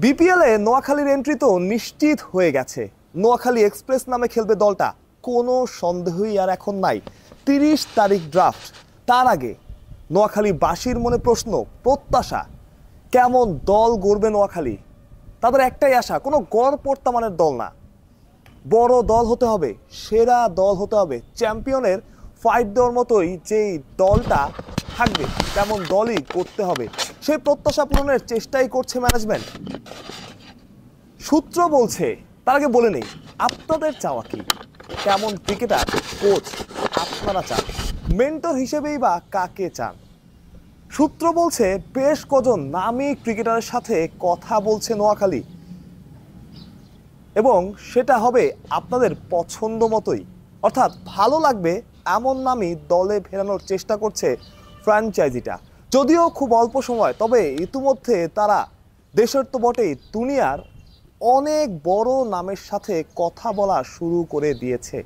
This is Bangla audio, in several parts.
বিপিএল এ নোয়াখালীর এন্ট্রি তো নিশ্চিত হয়ে গেছে। নোয়াখালী এক্সপ্রেস নামে খেলবে দলটা, কোনো সন্দেহই আর এখন নাই। 30 তারিখ ড্রাফট, তার আগে নোয়াখালীবাসীর মনে প্রশ্ন, প্রত্যাশা, কেমন দল গড়বে নোয়াখালী। তাদের একটাই আশা, কোনো গড়পড়তা মানের দল না, বড় দল হতে হবে, সেরা দল হতে হবে, চ্যাম্পিয়নের ফাইট দেওয়ার মতোই যেই দলটা থাকবে তেমন দলই করতে হবে। সেই প্রত্যাশা পূরণের চেষ্টাই করছে ম্যানেজমেন্ট। সূত্র বলছে, তার আগে বলে নেই আপনাদের চাওয়া কি, কেমন ক্রিকেটার কোচ আপনারা চান, মেন্টর হিসেবেই বা কাকে চান। সূত্র বলছে বেশ কজন নামী ক্রিকেটারের সাথে কথা বলছে নোয়াখালী, এবং সেটা হবে আপনাদের পছন্দ মতোই, অর্থাৎ ভালো লাগবে এমন নামই দলে ফেরানোর চেষ্টা করছে ফ্র্যাঞ্চাইজিটা। যদিও খুব অল্প সময়, তবে ইতিমধ্যে তারা দেশের তো বটেই দুনিয়ার অনেক বড় নামের সাথে কথা বলা শুরু করে দিয়েছে।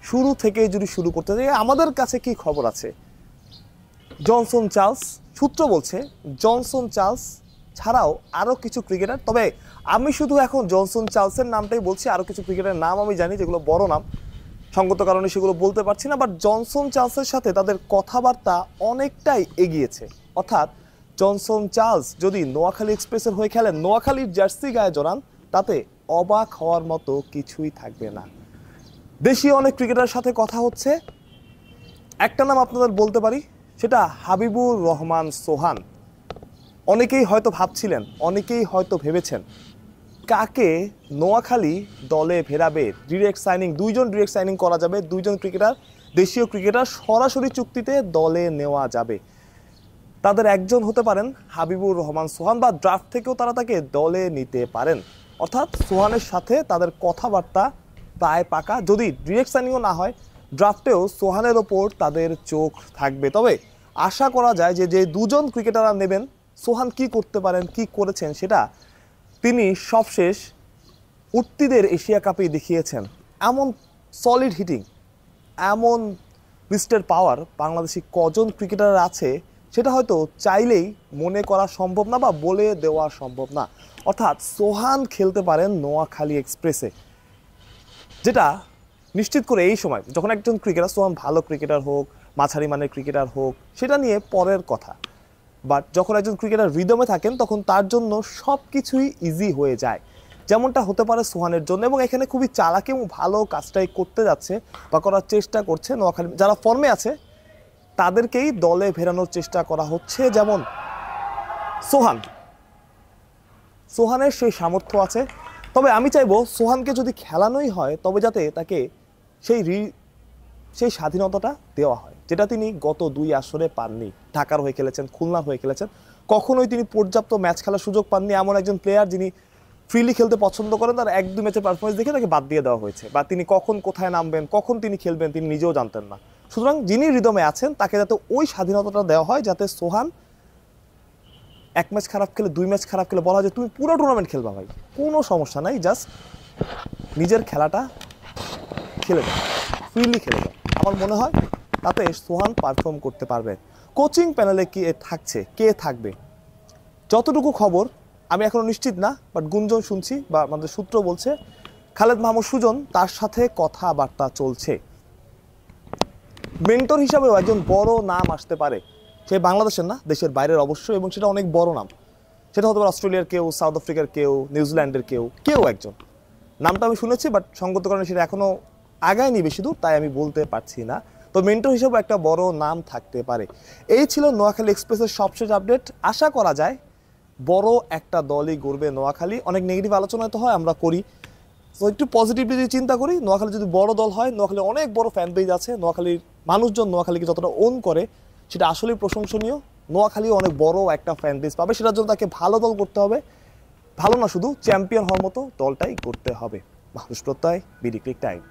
শুরু থেকেই যদি শুরু করতে যাই, আমাদের কাছে কি খবর আছে, জনসন চার্লস, সূত্র বলছে জনসন চার্লস ছাড়াও আরও কিছু ক্রিকেটার, তবে আমি শুধু এখন জনসন চার্লসের নামটাই বলছি, আরও কিছু ক্রিকেটারের নাম আমি জানি যেগুলো বড় নাম, সঙ্গত কারণে সেগুলো বলতে পারছি না। বাট জনসন চার্লসের সাথে তাদের কথাবার্তা অনেকটাই এগিয়েছে, অর্থাৎ জনসন চার্লস যদি নোয়াখালী এক্সপ্রেসের হয়ে খেলেন, নোয়াখালীর জার্সি গায়ে জড়ান, তাতে অবাক হওয়ার মতো কিছুই থাকবে না। দেশীয় অনেক ক্রিকেটারের সাথে কথা হচ্ছে, একটা নাম আপনাদের বলতে পারি, সেটা হাবিবুর রহমান সোহান। অনেকেই হয়তো ভাবছিলেন, অনেকেই হয়তো ভেবেছেন কাকে নোয়াখালী দলে ফেরাবে। ডিরেক্ট সাইনিং, দুইজন ডিরেক্ট সাইনিং করা যাবে, দুইজন ক্রিকেটার, দেশীয় ক্রিকেটার সরাসরি চুক্তিতে দলে নেওয়া যাবে। তাদের একজন হতে পারেন হাবিবুর রহমান সোহান, বা ড্রাফট থেকেও তারা তাকে দলে নিতে পারেন। অর্থাৎ সোহানের সাথে তাদের কথাবার্তা প্রায় পাকা। যদি ডিরেক্ট সাইনিংও না হয়, ড্রাফটেও সোহানের ওপর তাদের চোখ থাকবে। তবে আশা করা যায় যে যে দুজন ক্রিকেটাররা নেবেন, সোহান কি করতে পারেন, কি করেছেন, সেটা তিনি সবশেষ উঠতিদের এশিয়া কাপেই দেখিয়েছেন। এমন সলিড হিটিং, এমন লিস্টের পাওয়ার বাংলাদেশি কজন ক্রিকেটার আছে সেটা হয়তো চাইলেই মনে করা সম্ভব না, বা বলে দেওয়া সম্ভব না। অর্থাৎ সোহান খেলতে পারেন নোয়াখালী এক্সপ্রেসে, যেটা নিশ্চিত করে এই সময় যখন একজন ক্রিকেটার, সোহান ভালো ক্রিকেটার হোক, মাঝারি মানের ক্রিকেটার হোক, সেটা নিয়ে পরের কথা। বাট যখন একজন ক্রিকেটার রিদমে থাকেন, তখন তার জন্য সব কিছুই ইজি হয়ে যায়, যেমনটা হতে পারে সোহানের জন্য। এবং এখানে খুবই চালাকি এবং ভালো কাজটাই করতে যাচ্ছে বা করার চেষ্টা করছে নোয়াখালী। যারা ফর্মে আছে তাদেরকেই দলে ফেরানোর চেষ্টা করা হচ্ছে, যেমন সোহানের সেই সামর্থ্য আছে। তবে আমি চাইবো সোহানকে যদি খেলানোই হয়, তবে যাতে তাকে সেই স্বাধীনতাটা দেওয়া হয়, যেটা তিনি গত 2 আসরে পাননি। ঢাকার হয়ে খেলেছেন, খুলনার হয়ে খেলেছেন, কখনোই তিনি পর্যাপ্ত ম্যাচ খেলার সুযোগ পাননি। এমন একজন প্লেয়ার যিনি ফ্রিলি খেলতে পছন্দ করেন, তার 1-2 ম্যাচের পারফরমেন্স দেখে তাকে বাদ দিয়ে দেওয়া হয়েছে, বা তিনি কখন কোথায় নামবেন, কখন তিনি খেলবেন তিনি নিজেও জানতেন না। সুতরাং যিনি রিদমে আছেন তাকে যাতে ওই স্বাধীনতাটা দেওয়া হয়, যাতে সোহান 1 ম্যাচ খারাপ খেলে, 2 ম্যাচ খারাপ খেলে বলা যায় তুমি পুরো টুর্নামেন্ট খেলবা ভাই, কোনো সমস্যা নাই, জাস্ট নিজের খেলাটা খেলে দাও, ফ্রিলি খেলে দাও। আমার মনে হয় তাতে সোহান পারফর্ম করতে পারবে। কোচিং প্যানেলে কে থাকবে, যতটুকু খবর আমি এখনো নিশ্চিত না, বাট গুঞ্জন শুনছি বা আমাদের সূত্র বলছে খালেদ মাহমুদ সুজন, তার সাথে কথাবার্তা চলছে। মেন্টর হিসাবেও একজন বড় নাম আসতে পারে, সে বাংলাদেশের না, দেশের বাইরের অবশ্যই, এবং সেটা অনেক বড় নাম। সেটা হতে পারে অস্ট্রেলিয়ার কেউ, সাউথ আফ্রিকার কেউ, নিউজিল্যান্ডের কেউ একজন। নামটা আমি শুনেছি, বাট সঙ্গত কারণে সেটা এখনো আগায়নি বেশি দূর, তাই আমি বলতে পারছি না। তো মেন্টর হিসেবে একটা বড় নাম থাকতে পারে। এই ছিল নোয়াখালী এক্সপ্রেসের সবশেষ আপডেট। আশা করা যায় বড় একটা দলই গড়বে নোয়াখালী। অনেক নেগেটিভ আলোচনা তো হয়, আমরা করি, তো একটু পজিটিভলি যদি চিন্তা করি, নোয়াখালী যদি বড় দল হয়, নোয়াখালী অনেক বড় ফ্যান পেজ আছে, নোয়াখালীর মানুষজন নোয়াখালীকে যতটা ওন করে সেটা আসলেই প্রশংসনীয়। নোয়াখালী অনেক বড় একটা ফ্যান পেজ পাবে, সেটার জন্য তাকে ভালো দল করতে হবে, ভালো না শুধু চ্যাম্পিয়ন হওয়ার মতো দলটাই করতে হবে। মানুষ প্রত্যয়, বিডি ক্রিক টাইম।